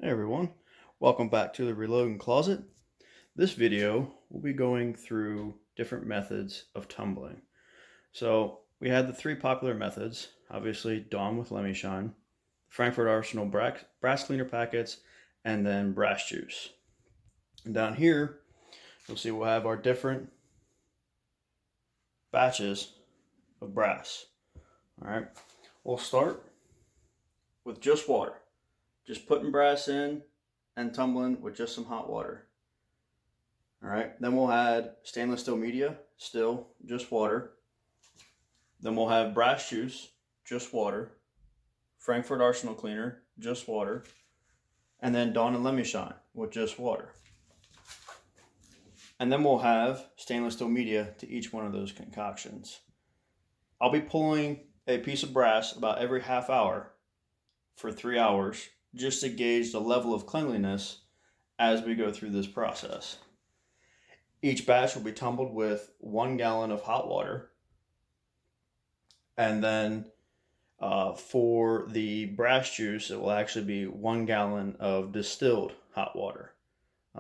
Hey everyone, welcome back to the Reloading Closet. This video we'll be going through different methods of tumbling. So we had the three popular methods, obviously Dawn with Lemishine, Frankford Arsenal brass cleaner packets, and then brass juice. And down here you'll see we'll have our different batches of brass. All right, we'll start with just water, just putting brass in and tumbling with just some hot water. All right, then we'll add stainless steel media, still just water. Then we'll have brass juice, just water. Frankford Arsenal cleaner, just water. And then Dawn and Lemishine with just water. And then we'll have stainless steel media to each one of those concoctions. I'll be pulling a piece of brass about every half hour for 3 hours just to gauge the level of cleanliness as we go through this process. Each batch will be tumbled with 1 gallon of hot water. And then for the brass juice, it will actually be 1 gallon of distilled hot water.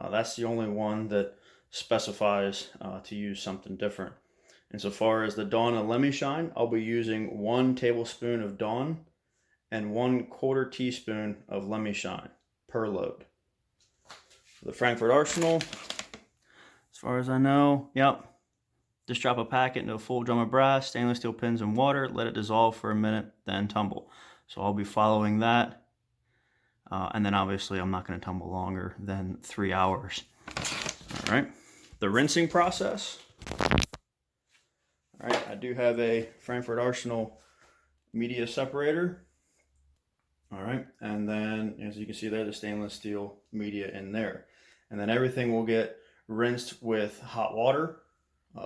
That's the only one that specifies to use something different. And so far as the Dawn and Lemishine, I'll be using 1 tablespoon of Dawn and 1/4 teaspoon of Lemishine per load. For the Frankford Arsenal, as far as I know, yep. Just drop a packet into a full drum of brass, stainless steel pins and water, let it dissolve for a minute, then tumble. So I'll be following that. And then obviously I'm not going to tumble longer than 3 hours. All right, the rinsing process. All right, I do have a Frankford Arsenal media separator. All right, and then as you can see there, the stainless steel media in there. And then everything will get rinsed with hot water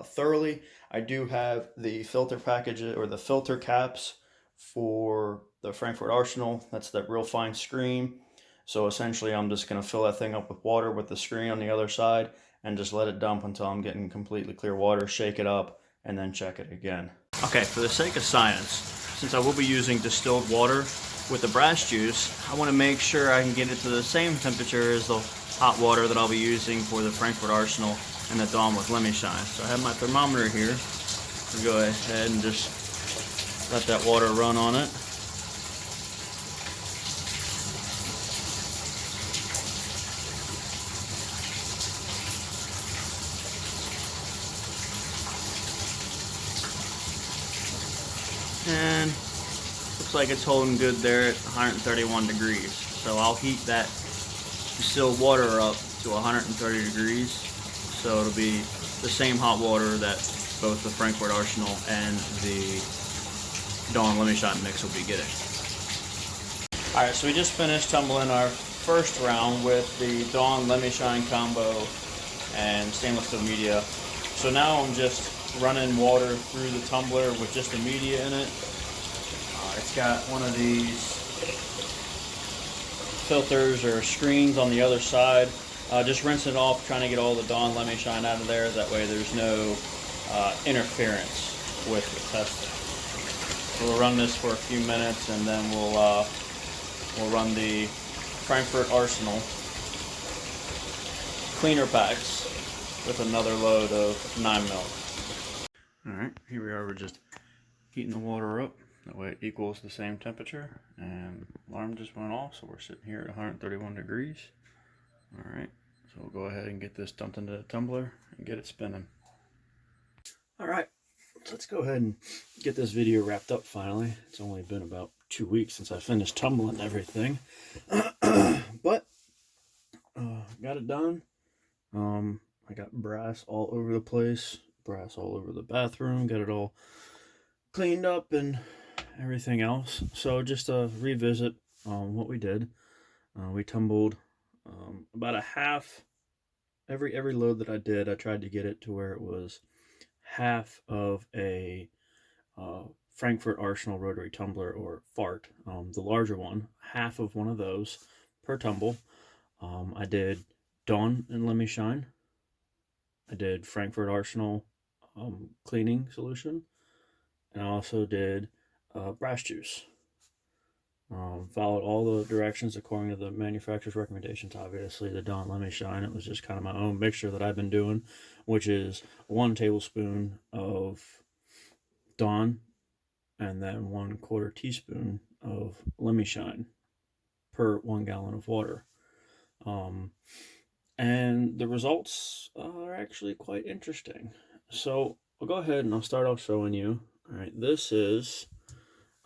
thoroughly. I do have the filter packages or the filter caps for the Frankfurt Arsenal. That's that real fine screen. So essentially I'm just going to fill that thing up with water with the screen on the other side and just let it dump until I'm getting completely clear water, shake it up, and then check it again. Okay, for the sake of science, since I will be using distilled water with the brass juice, I want to make sure I can get it to the same temperature as the hot water that I'll be using for the Frankfurt Arsenal and the Dawn with Lemishine. So I have my thermometer here. I'll go ahead and just let that water run on it. And looks like it's holding good there at 131 degrees. So I'll heat that distilled water up to 130 degrees. So it'll be the same hot water that both the Frankfurt Arsenal and the Dawn Lemishine mix will be getting. Alright, so we just finished tumbling our first round with the Dawn Lemishine combo and stainless steel media. So now I'm just running water through the tumbler with just the media in it. It's got one of these filters or screens on the other side. Just rinsing it off, trying to get all the Dawn Lemishine out of there. That way there's no interference with the testing. So we'll run this for a few minutes and then we'll run the Frankfurt Arsenal cleaner packs with another load of 9 mil. Alright, here we are, we're just heating the water up. That way it equals the same temperature. And alarm just went off, so we're sitting here at 131 degrees. Alright, so we'll go ahead and get this dumped into the tumbler and get it spinning. Alright, so let's go ahead and get this video wrapped up finally. It's only been about 2 weeks since I finished tumbling everything. But, got it done. I got brass all over the place. Brass all over the bathroom, got it all cleaned up and everything else. So just to revisit what we did, we tumbled about a half. Every load that I did, I tried to get it to where it was half of a Frankfurt Arsenal rotary tumbler, or FART, the larger one, half of one of those per tumble. I did Dawn and Lemishine. I did Frankfurt Arsenal cleaning solution, and I also did brass juice. Followed all the directions according to the manufacturer's recommendations. Obviously, the Dawn Lemishine. It was just kind of my own mixture that I've been doing, which is 1 tablespoon of Dawn and then 1/4 teaspoon of Lemishine per 1 gallon of water. And the results are actually quite interesting. So I'll go ahead and I'll start off showing you. All right, this is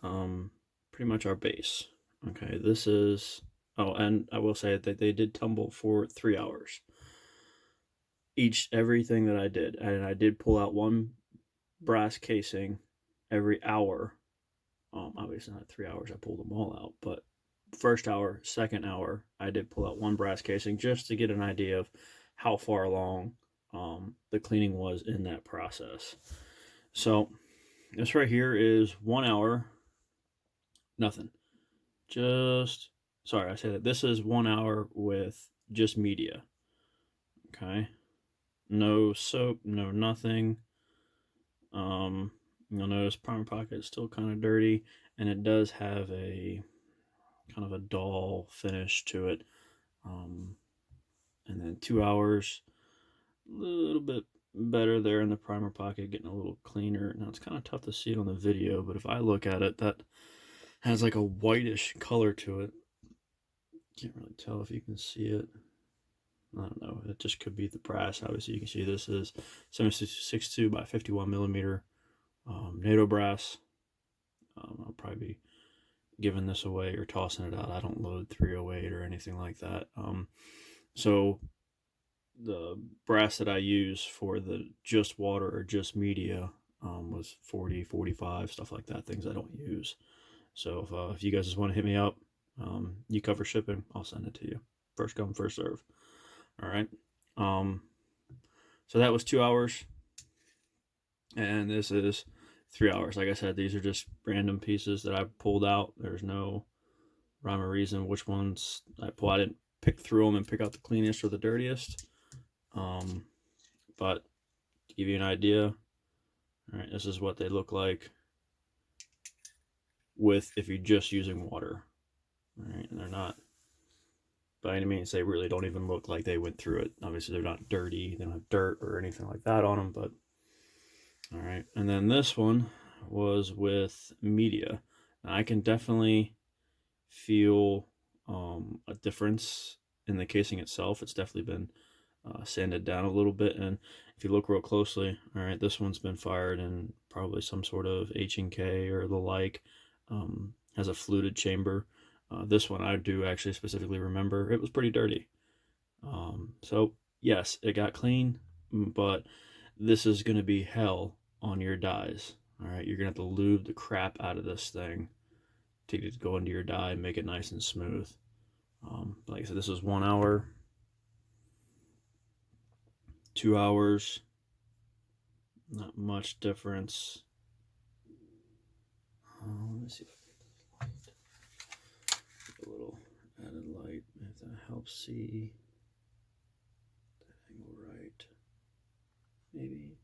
pretty much our base. Okay, this is, oh, and I will say that they did tumble for 3 hours. Everything that I did, and I did pull out 1 brass casing every hour. Obviously not 3 hours, I pulled them all out, but first hour, second hour, I did pull out 1 brass casing just to get an idea of how far along the cleaning was in that process. So this right here is 1 hour, nothing. Sorry, I say that this is 1 hour with just media. Okay, no soap, no nothing. You'll notice primer pocket is still kind of dirty, and it does have a kind of a dull finish to it. And then 2 hours, a little bit better there in the primer pocket, getting a little cleaner. Now it's kind of tough to see it on the video, but if I look at it, that has like a whitish color to it. Can't really tell if you can see it. I don't know. It just could be the brass. Obviously, you can see this is 762 by 51 millimeter NATO brass. I'll probably be giving this away or tossing it out. I don't load 308 or anything like that. So the brass that I use for the just water or just media was 40, 45, stuff like that, things I don't use. So if you guys just want to hit me up, you cover shipping, I'll send it to you. First come, first serve. All right. So that was 2 hours, and this is 3 hours. Like I said, these are just random pieces that I pulled out. There's no rhyme or reason which ones I pulled. I didn't pick through them and pick out the cleanest or the dirtiest. But to give you an idea, all right, this is what they look like if you're just using water. All right, and they're not, by any means, they really don't even look like they went through it. Obviously, they're not dirty. They don't have dirt or anything like that on them, but all right. And then this one was with media. Now, I can definitely feel a difference in the casing itself. It's definitely been sanded down a little bit, and if you look real closely, all right, this one's been fired in probably some sort of H&K or the like. Has a fluted chamber. This one I do actually specifically remember it was pretty dirty. So yes, it got clean, but this is going to be hell on your dies. All right, you're going to have to lube the crap out of this thing to go into your die and make it nice and smooth. Like I said, this is 1 hour, 2 hours, not much difference. Let me see if I can get this light. A little added light, if that helps see that angle right. Maybe.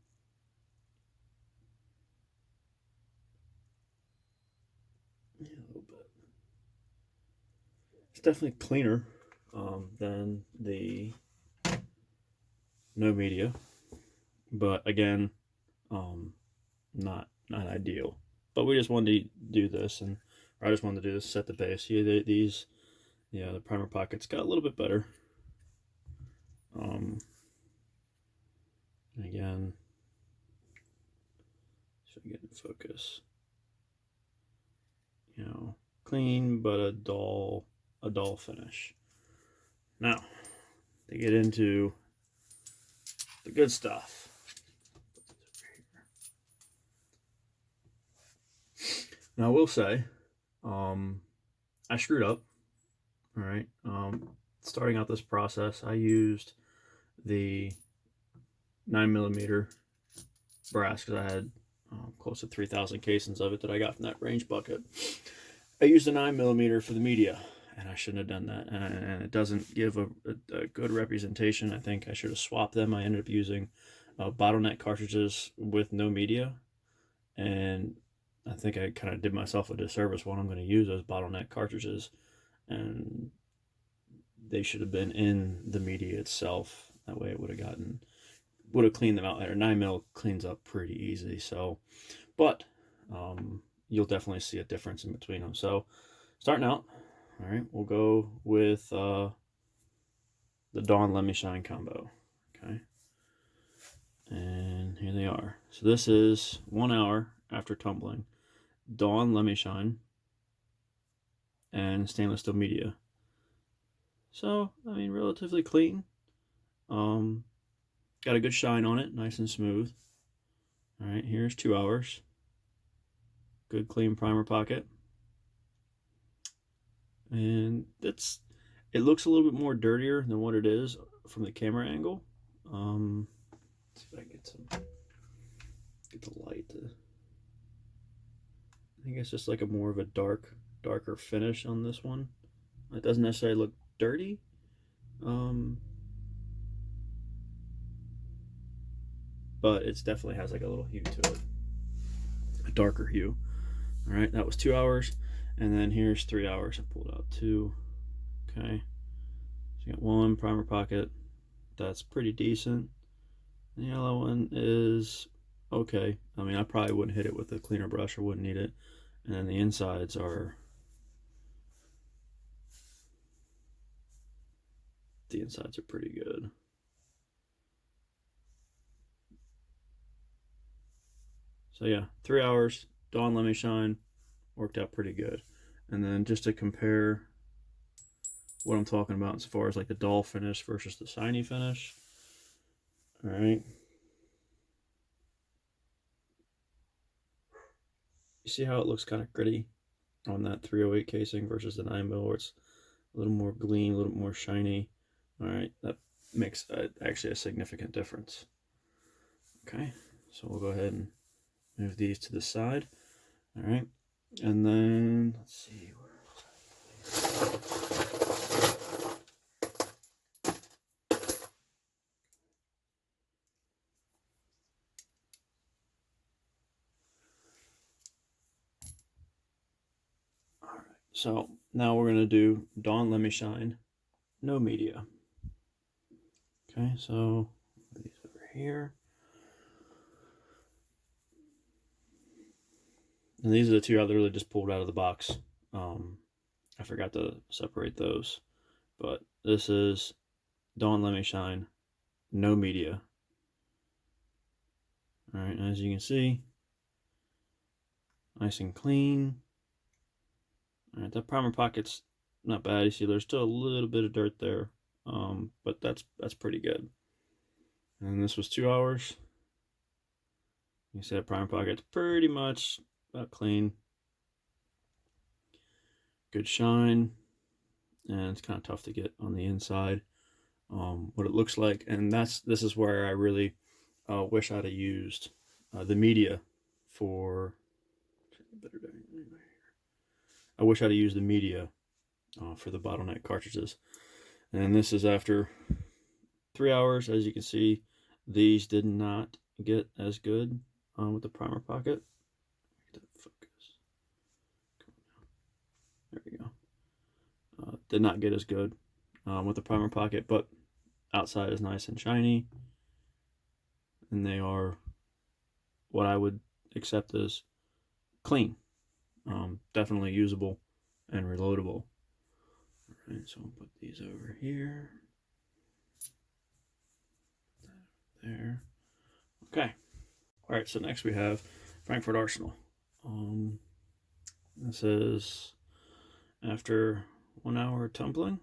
Yeah, a little bit. It's definitely cleaner than the no media, but again, not ideal. But we just wanted to do this, and I just wanted to do this, set the base. See, these, yeah, the primer pockets got a little bit better. Again, so get in focus. You know, clean but a dull finish. Now, to get into the good stuff. Now, I will say, I screwed up. All right. Starting out this process, I used the 9mm brass because I had close to 3,000 casings of it that I got from that range bucket. I used a 9mm for the media, and I shouldn't have done that. And it doesn't give a good representation. I think I should have swapped them. I ended up using bottleneck cartridges with no media, and I think I kind of did myself a disservice when I'm going to use those bottleneck cartridges, and they should have been in the media itself. That way it would have cleaned them out better. 9mm cleans up pretty easy. So, but you'll definitely see a difference in between them. So, starting out, all right, we'll go with the Dawn Lemishine combo. Okay, and here they are. So this is 1 hour after tumbling. Dawn Lemishine and stainless steel media. So, I mean, relatively clean. Got a good shine on it, nice and smooth. All right, here's 2 hours. Good clean primer pocket. And it looks a little bit more dirtier than what it is from the camera angle. Let's see if I can get the light to, I think it's just like a more of a darker finish on this one. It doesn't necessarily look dirty. But it definitely has like a little hue to it, a darker hue. All right, that was 2 hours, and then here's 3 hours. I pulled out 2. Okay, so you got 1 primer pocket. That's pretty decent. The yellow one is okay. I mean, I probably wouldn't hit it with a cleaner brush, or wouldn't need it. And then the insides are pretty good. So yeah, 3 hours, Dawn Lemishine, worked out pretty good. And then just to compare what I'm talking about as far as like the dull finish versus the shiny finish. All right. You see how it looks kind of gritty on that 308 casing versus the 9mm, where it's a little more gleam, a little more shiny. All right, that makes actually a significant difference. Okay, so we'll go ahead and move these to the side. All right, and then let's see. All right, so now we're gonna do Dawn Lemishine, no media. Okay, so put these over here. And these are the 2 I literally just pulled out of the box. I forgot to separate those. But this is Dawn Lemishine, no media. All right, as you can see, nice and clean. All right, that primer pocket's not bad. You see there's still a little bit of dirt there, but that's pretty good. And this was 2 hours. You see that primer pocket's pretty much about clean. Good shine, and it's kind of tough to get on the inside what it looks like. And this is where I really wish I'd have used the media for. I wish I'd have used the media for the bottleneck cartridges. And this is after 3 hours. As you can see, these did not get as good with the primer pocket. Focus. There we go. Did not get as good with the primer pocket, but outside is nice and shiny. And they are what I would accept as clean. Definitely usable and reloadable. All right, so I'll put these over here. There. Okay. All right, so next we have Frankford Arsenal. This is after 1 hour tumbling.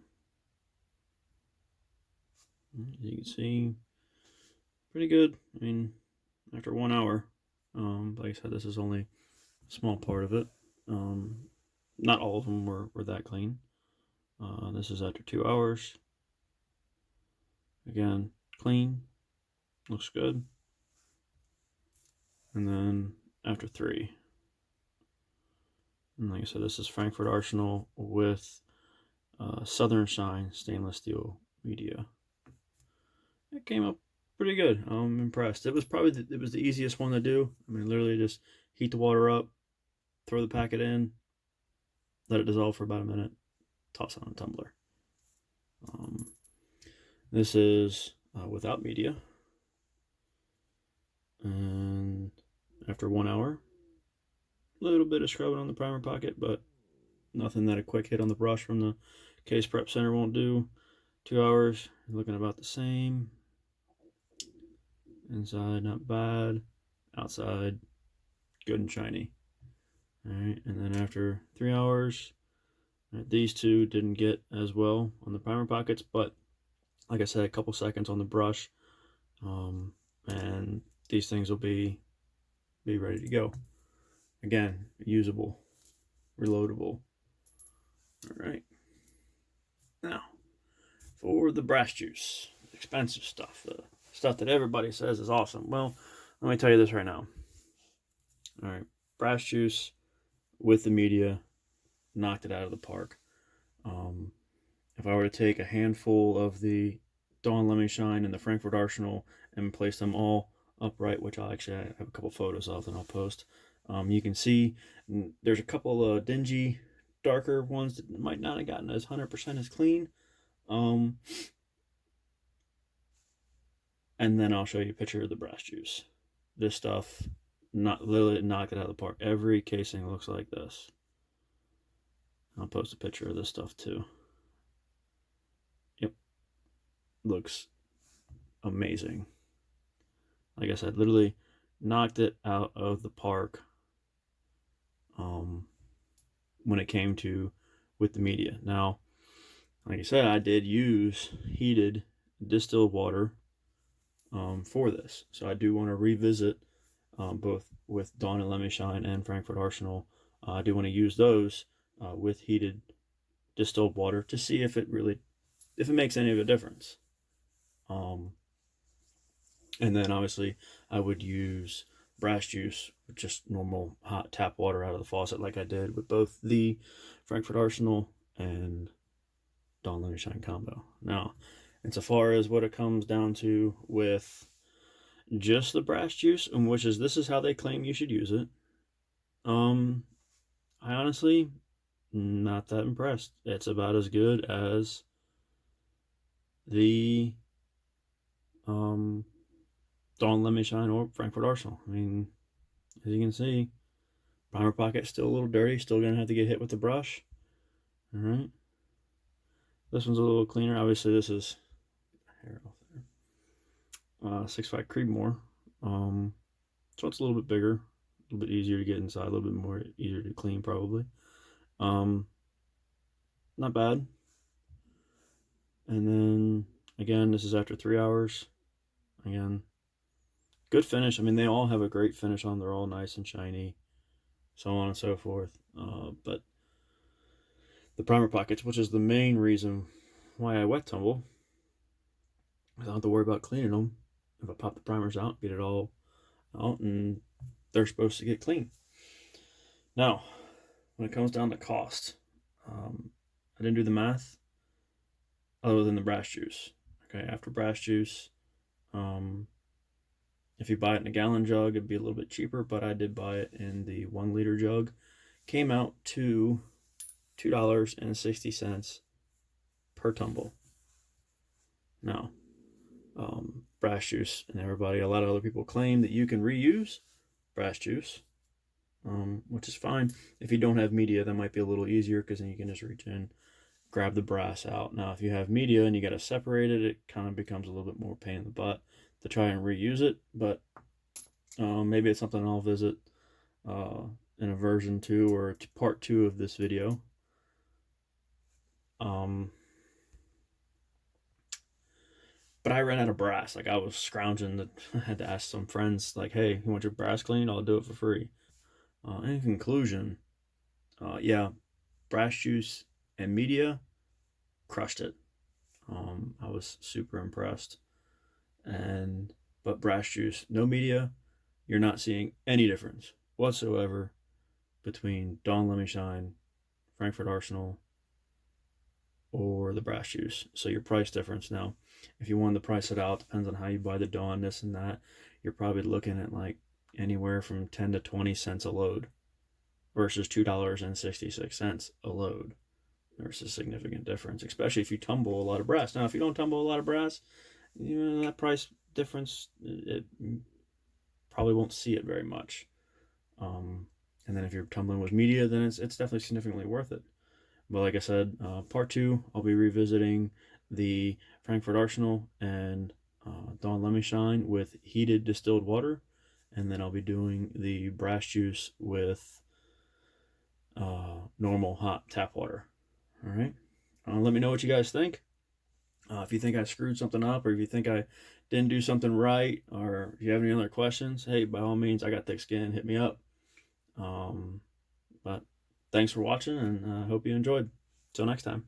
As you can see, pretty good. I mean, after 1 hour, like I said, this is only a small part of it. Not all of them were that clean. This is after 2 hours. Again, clean, looks good. And then after 3. And like I said, this is Frankford Arsenal with Southern Shine stainless steel media. It came up pretty good. I'm impressed. It was probably the easiest one to do. I mean, literally just heat the water up, throw the packet in, let it dissolve for about a minute, toss it on a tumbler. This is without media. And after 1 hour, a little bit of scrubbing on the primer pocket, but nothing that a quick hit on the brush from the case prep center won't do. 2 hours, looking about the same. Inside, not bad. Outside, good and shiny. All right, and then after 3 hours, right, these two didn't get as well on the primer pockets, but like I said, a couple seconds on the brush, and these things will be ready to go. Again, usable, reloadable. All right. Now, for the brass juice, expensive stuff, the stuff that everybody says is awesome. Well, let me tell you this right now. All right, brass juice with the media knocked it out of the park. If I were to take a handful of the Dawn Lemishine and the Frankford Arsenal and place them all upright, which I have a couple photos of that I'll post, you can see there's a couple of dingy, darker ones that might not have gotten as 100% as clean. And then I'll show you a picture of the brass juice. This stuff, literally knocked it out of the park. Every casing looks like this. I'll post a picture of this stuff too. Yep. Looks amazing. Like I said, literally knocked it out of the park when it came to with the media. Now, like I said, I did use heated distilled water for this. So I do want to revisit both with Dawn and Lemishine and Frankfurt Arsenal. I do want to use those with heated distilled water to see if it makes any of a difference. And then obviously I would use brass juice with just normal hot tap water out of the faucet, like I did with both the Frankfurt Arsenal and Dawn Lemishine combo. Now, insofar as what it comes down to with just the brass juice, and this is how they claim you should use it, I honestly not that impressed. It's about as good as the Dawn Lemishine or Frankfurt Arsenal. I mean, as you can see, primer pocket's still a little dirty, still gonna have to get hit with the brush. All right, this one's a little cleaner. Obviously, this is hair off there. 6.5 Creedmoor. So it's a little bit bigger, a little bit easier to get inside, a little bit more easier to clean probably. Not bad. And then again, this is after 3 hours. Again, good finish. I mean, they all have a great finish on. They're all nice and shiny, so on and so forth. But the primer pockets, which is the main reason why I wet tumble, I don't have to worry about cleaning them. If I pop the primers out, get it all out, and they're supposed to get clean. Now, when it comes down to cost, I didn't do the math other than the brass juice. Okay, after brass juice, if you buy it in a gallon jug, it'd be a little bit cheaper, but I did buy it in the 1 liter jug. Came out to $2.60 per tumble. Now, brass juice, and a lot of other people claim that you can reuse brass juice, which is fine. If you don't have media, that might be a little easier, because then you can just reach in, grab the brass out. Now, if you have media and you got to separate it, it kind of becomes a little bit more pain in the butt to try and reuse it. But maybe it's something I'll visit in a version 2 or part 2 of this video. But I ran out of brass. Like, I was scrounging. I had to ask some friends, like, hey, you want your brass cleaned? I'll do it for free. In conclusion, yeah, brass juice and media crushed it. I was super impressed. But brass juice, no media, you're not seeing any difference whatsoever between Dawn Lemishine, Frankfurt Arsenal, or the brass juice. So your price difference now, if you wanted to price it out, depends on how you buy the Dawn, this and that, you're probably looking at like anywhere from 10 to 20 cents a load. versus $2.66 a load. There's a significant difference, especially if you tumble a lot of brass. Now, if you don't tumble a lot of brass, that price difference, it probably won't see it very much. And then if you're tumbling with media, then it's definitely significantly worth it. But like I said, part 2, I'll be revisiting the Frankford Arsenal and Dawn Lemishine with heated distilled water. And then I'll be doing the brass juice with normal hot tap water. All right. Let me know what you guys think. If you think I screwed something up, or if you think I didn't do something right, or if you have any other questions, hey, by all means, I got thick skin. Hit me up. But thanks for watching, and I hope you enjoyed. Till next time.